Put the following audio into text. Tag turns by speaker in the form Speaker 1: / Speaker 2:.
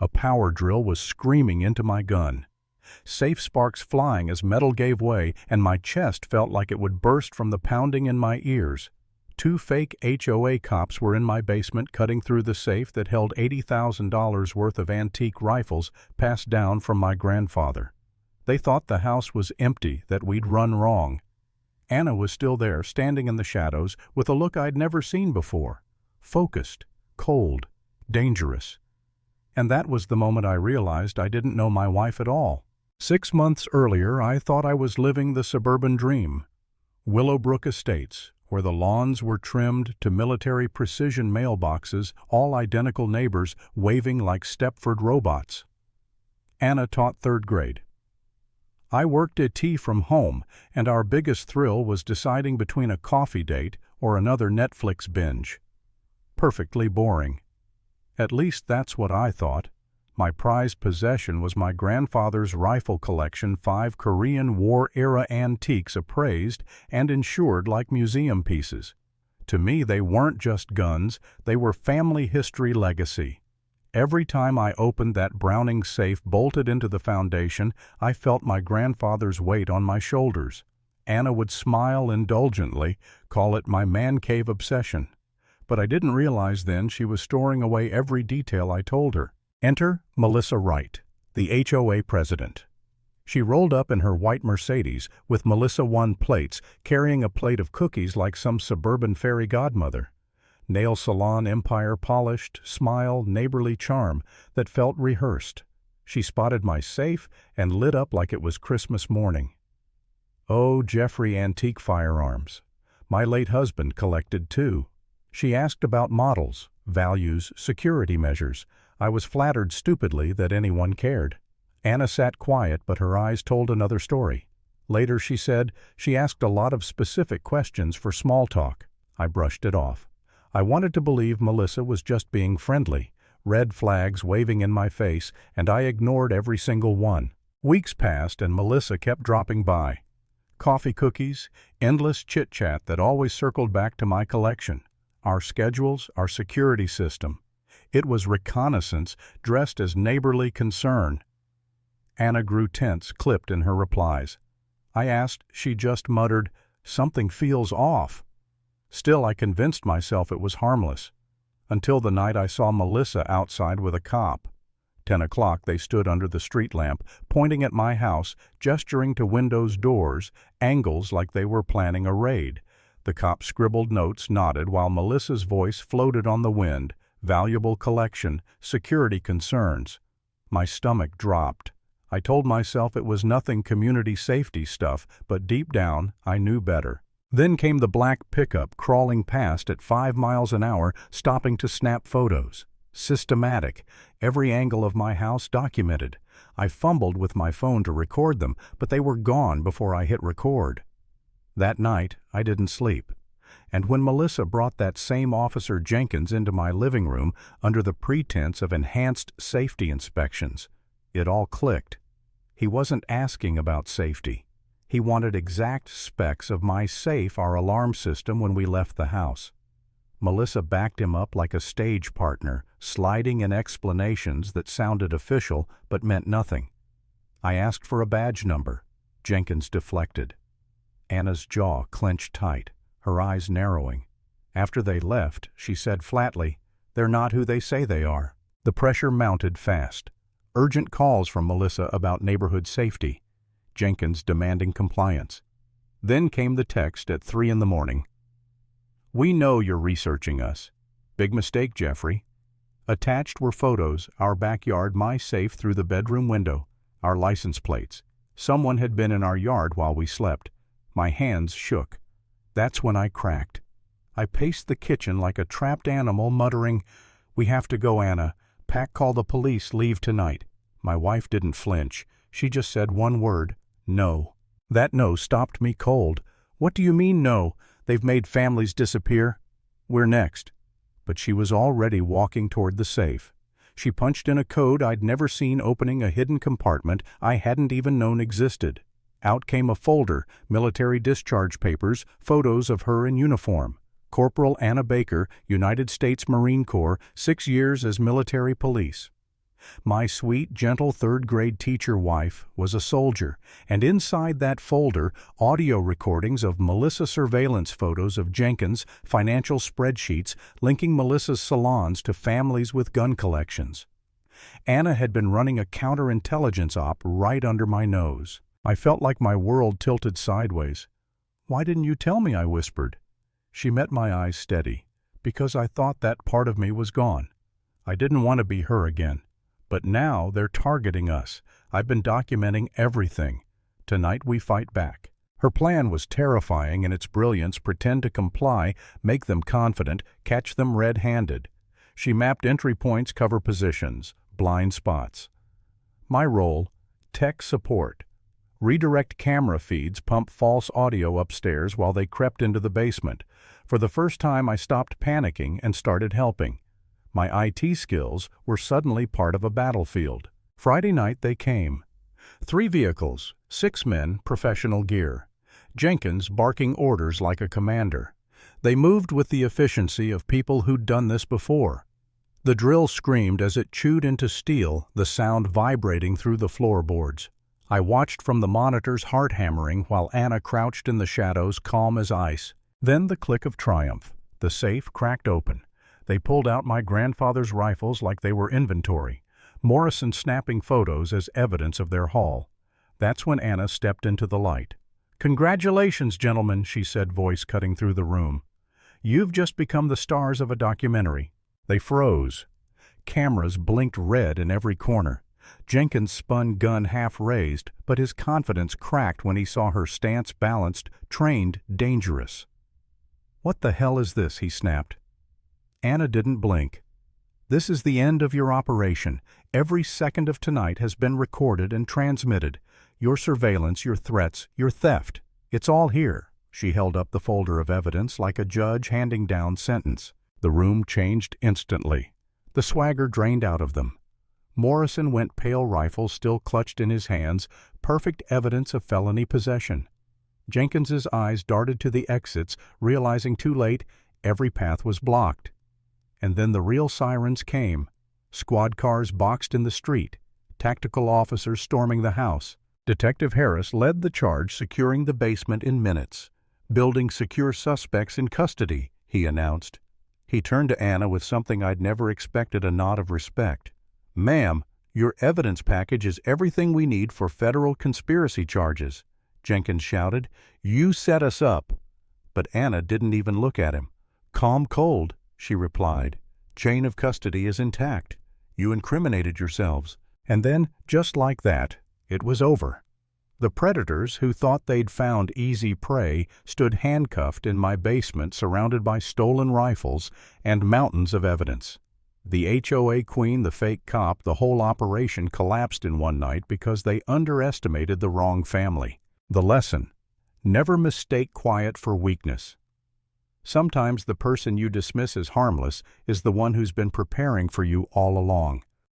Speaker 1: A power drill was screaming into my gun. Safe sparks flying as metal gave way, and my chest felt like it would burst from the pounding in my ears. 2 fake HOA cops were in my basement cutting through the safe that held $80,000 worth of antique rifles passed down from my grandfather. They thought the house was empty, that we'd run wrong. Anna was still there, standing in the shadows, with a look I'd never seen before. Focused, cold, dangerous. And that was the moment I realized I didn't know my wife at all. 6 months earlier, I thought I was living the suburban dream. Willowbrook Estates, where the lawns were trimmed to military precision mailboxes, all identical neighbors waving like Stepford robots. Anna taught 3rd grade. I worked at tea from home, and our biggest thrill was deciding between a coffee date or another Netflix binge. Perfectly boring. At least that's what I thought. My prized possession was my grandfather's rifle collection, 5 Korean War-era antiques appraised and insured like museum pieces. To me, they weren't just guns, they were family history legacy. Every time I opened that Browning safe bolted into the foundation, I felt my grandfather's weight on my shoulders. Anna would smile indulgently, call it my man cave obsession. But I didn't realize then she was storing away every detail I told her. Enter Melissa Wright, the HOA president. She rolled up in her white Mercedes with Melissa One plates, carrying a plate of cookies like some suburban fairy godmother. Nail salon empire polished, smile, neighborly charm that felt rehearsed. She spotted my safe and lit up like it was Christmas morning. Oh, Jeffrey Antique Firearms. My late husband collected too. She asked about models, values, security measures. I was flattered stupidly that anyone cared. Anna sat quiet, but her eyes told another story. Later she said she asked a lot of specific questions for small talk. I brushed it off. I wanted to believe Melissa was just being friendly, red flags waving in my face, and I ignored every single one. Weeks passed and Melissa kept dropping by. Coffee cookies, endless chit-chat that always circled back to my collection. Our schedules, our security system. It was reconnaissance dressed as neighborly concern. Anna grew tense, clipped in her replies. I asked, she just muttered, "Something feels off." Still, I convinced myself it was harmless. Until the night I saw Melissa outside with a cop. 10 o'clock they stood under the street lamp, pointing at my house, gesturing to windows, doors, angles like they were planning a raid. The cop scribbled notes, nodded, while Melissa's voice floated on the wind. Valuable collection, security concerns. My stomach dropped. I told myself it was nothing community safety stuff, but deep down I knew better. Then came the black pickup crawling past at 5 miles an hour, stopping to snap photos. Systematic. Every angle of my house documented. I fumbled with my phone to record them, but they were gone before I hit record. That night, I didn't sleep. And when Melissa brought that same Officer Jenkins into my living room under the pretense of enhanced safety inspections, it all clicked. He wasn't asking about safety. He wanted exact specs of my safe, our alarm system, when we left the house. Melissa backed him up like a stage partner, sliding in explanations that sounded official but meant nothing. I asked for a badge number. Jenkins deflected. Anna's jaw clenched tight, her eyes narrowing. After they left, she said flatly, "They're not who they say they are." The pressure mounted fast. Urgent calls from Melissa about neighborhood safety. Jenkins demanding compliance. Then came the text at 3 in the morning. "We know you're researching us. Big mistake, Jeffrey." Attached were photos, our backyard, my safe through the bedroom window, our license plates. Someone had been in our yard while we slept. My hands shook. That's when I cracked. I paced the kitchen like a trapped animal, muttering, "We have to go, Anna. Pack, call the police, leave tonight." My wife didn't flinch. She just said one word, "No." That no stopped me cold. "What do you mean, no? They've made families disappear. We're next." But she was already walking toward the safe. She punched in a code I'd never seen, opening a hidden compartment I hadn't even known existed. Out came a folder, military discharge papers, photos of her in uniform. Corporal Anna Baker, United States Marine Corps, 6 years as military police. My sweet, gentle third-grade teacher wife was a soldier, and inside that folder, audio recordings of Melissa surveillance photos of Jenkins, financial spreadsheets linking Melissa's salons to families with gun collections. Anna had been running a counterintelligence op right under my nose. I felt like my world tilted sideways. "Why didn't you tell me?" I whispered. She met my eyes steady. "Because I thought that part of me was gone. I didn't want to be her again. But now they're targeting us. I've been documenting everything. Tonight we fight back." Her plan was terrifying in its brilliance. Pretend to comply, make them confident, catch them red-handed. She mapped entry points, cover positions, blind spots. My role, tech support. Redirect camera feeds, pump false audio upstairs while they crept into the basement. For the first time I stopped panicking and started helping. My IT skills were suddenly part of a battlefield. Friday night they came. 3 vehicles, 6 men, professional gear. Jenkins barking orders like a commander. They moved with the efficiency of people who'd done this before. The drill screamed as it chewed into steel, the sound vibrating through the floorboards. I watched from the monitors, heart hammering, while Anna crouched in the shadows, calm as ice. Then the click of triumph. The safe cracked open. They pulled out my grandfather's rifles like they were inventory, Morrison snapping photos as evidence of their haul. That's when Anna stepped into the light. "Congratulations, gentlemen," she said, voice cutting through the room. "You've just become the stars of a documentary." They froze. Cameras blinked red in every corner. Jenkins spun gun half raised, but his confidence cracked when he saw her stance balanced, trained, dangerous. "What the hell is this?" he snapped. Anna didn't blink. "This is the end of your operation. Every second of tonight has been recorded and transmitted. Your surveillance, your threats, your theft. It's all here." She held up the folder of evidence like a judge handing down sentence. The room changed instantly. The swagger drained out of them. Morrison went pale, rifle still clutched in his hands, perfect evidence of felony possession. Jenkins's eyes darted to the exits, realizing too late every path was blocked. And then the real sirens came. Squad cars boxed in the street. Tactical officers storming the house. Detective Harris led the charge, securing the basement in minutes. "Building secure suspects in custody," he announced. He turned to Anna with something I'd never expected, a nod of respect. "Ma'am, your evidence package is everything we need for federal conspiracy charges," Jenkins shouted. "You set us up." But Anna didn't even look at him. "Calm cold," she replied. "Chain of custody is intact. You incriminated yourselves." And then, just like that, it was over. The predators, who thought they'd found easy prey, stood handcuffed in my basement, surrounded by stolen rifles and mountains of evidence. The HOA queen, the fake cop, the whole operation collapsed in one night because they underestimated the wrong family. The lesson: never mistake quiet for weakness. Sometimes the person you dismiss as harmless is the one who's been preparing for you all along.